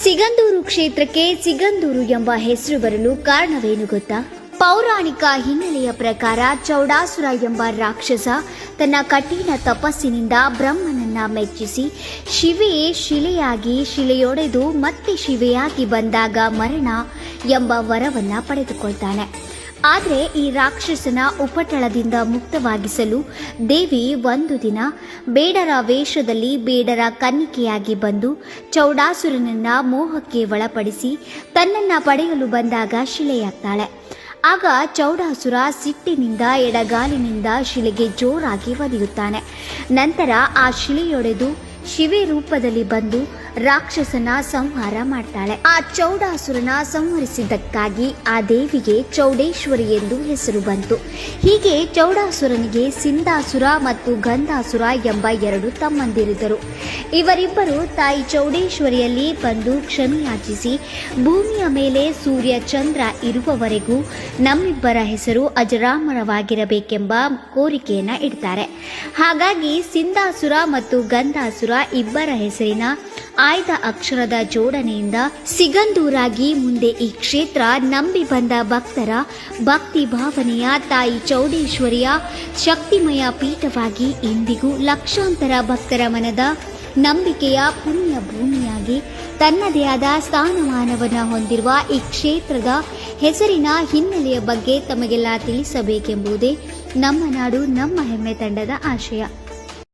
ಸಿಗಂದೂರು ಕ್ಷೇತ್ರಕ್ಕೆ ಸಿಗಂದೂರು ಎಂಬ ಹೆಸರು ಬರಲು ಕಾರಣವೇನು ಗೊತ್ತಾ? ಪೌರಾಣಿಕ ಹಿನ್ನೆಲೆಯ ಪ್ರಕಾರ ಚೌಡಾಸುರ ಎಂಬ ರಾಕ್ಷಸ ತನ್ನ ಕಠಿಣ ತಪಸ್ಸಿನಿಂದ ಬ್ರಹ್ಮನನ್ನ ಮೆಚ್ಚಿಸಿ ಶಿವೆಯೇ ಶಿಲೆಯಾಗಿ ಶಿಲೆಯೊಡೆದು ಮತ್ತೆ ಶಿವೆಯಾಗಿ ಬಂದಾಗ ಮರಣ ಎಂಬ ವರವನ್ನ ಪಡೆದುಕೊಳ್ತಾನೆ. ಆದರೆ ಈ ರಾಕ್ಷಸನ ಉಪಟಳದಿಂದ ಮುಕ್ತವಾಗಿಸಲು ದೇವಿ ಒಂದು ದಿನ ಬೇಡರ ವೇಷದಲ್ಲಿ ಬೇಡರ ಕನ್ನಿಕೆಯಾಗಿ ಬಂದು ಚೌಡಾಸುರನನ್ನ ಮೋಹಕ್ಕೆ ಒಳಪಡಿಸಿ ತನ್ನನ್ನು ಪಡೆಯಲು ಬಂದಾಗ ಶಿಲೆಯಾಗ್ತಾಳೆ. ಆಗ ಚೌಡಾಸುರ ಸಿಟ್ಟಿನಿಂದ ಎಡಗಾಲಿನಿಂದ ಶಿಲೆಗೆ ಜೋರಾಗಿ ಒದೆಯುತ್ತಾನೆ. ನಂತರ ಆ ಶಿಲೆಯೊಡೆದು ಶಿವೆ ರೂಪದಲ್ಲಿ ಬಂದು ರಾಕ್ಷಸನ ಸಂಹಾರ ಮಾಡ್ತಾಳೆ. ಆ ಚೌಡಾಸುರನ ಸಂಹರಿಸಿದ್ದಕ್ಕಾಗಿ ಆ ದೇವಿಗೆ ಚೌಡೇಶ್ವರಿ ಎಂದು ಹೆಸರು ಬಂತು. ಹೀಗೆ ಚೌಡಾಸುರನಿಗೆ ಸಿಂಧಾಸುರ ಮತ್ತು ಗಂಧಾಸುರ ಎಂಬ ಎರಡು ತಮ್ಮಂದಿರಿದ್ದರು. ಇವರಿಬ್ಬರು ತಾಯಿ ಚೌಡೇಶ್ವರಿಯಲ್ಲಿ ಬಂದು ಕ್ಷಮೆಯಾಚಿಸಿ ಭೂಮಿಯ ಮೇಲೆ ಸೂರ್ಯ ಚಂದ್ರ ಇರುವವರೆಗೂ ನಮ್ಮಿಬ್ಬರ ಹೆಸರು ಅಜರಾಮರವಾಗಿರಬೇಕೆಂಬ ಕೋರಿಕೆಯನ್ನ ಇಡ್ತಾರೆ. ಹಾಗಾಗಿ ಸಿಂಧಾಸುರ ಮತ್ತು ಗಂಧಾಸುರ ಇಬ್ಬರ ಹೆಸರಿನ ಆಯ್ದ ಅಕ್ಷರದ ಜೋಡಣೆಯಿಂದ ಸಿಗಂದೂರಾಗಿ ಮುಂದೆ ಈ ಕ್ಷೇತ್ರ ನಂಬಿ ಬಂದ ಭಕ್ತರ ಭಕ್ತಿ ಭಾವನೆಯ ತಾಯಿ ಚೌಡೇಶ್ವರಿಯ ಶಕ್ತಿಮಯ ಪೀಠವಾಗಿ ಇಂದಿಗೂ ಲಕ್ಷಾಂತರ ಭಕ್ತರ ಮನದ ನಂಬಿಕೆಯ ಪುಣ್ಯ ಭೂಮಿಯಾಗಿ ತನ್ನದೇ ಆದ ಸ್ಥಾನಮಾನವನ್ನು ಹೊಂದಿರುವ ಈ ಕ್ಷೇತ್ರದ ಹೆಸರಿನ ಹಿನ್ನೆಲೆಯ ಬಗ್ಗೆ ತಮಗೆಲ್ಲ ತಿಳಿಸಬೇಕೆಂಬುದೇ ನಮ್ಮ ನಾಡು ನಮ್ಮ ಹೆಮ್ಮೆ ತಂಡದ ಆಶಯ.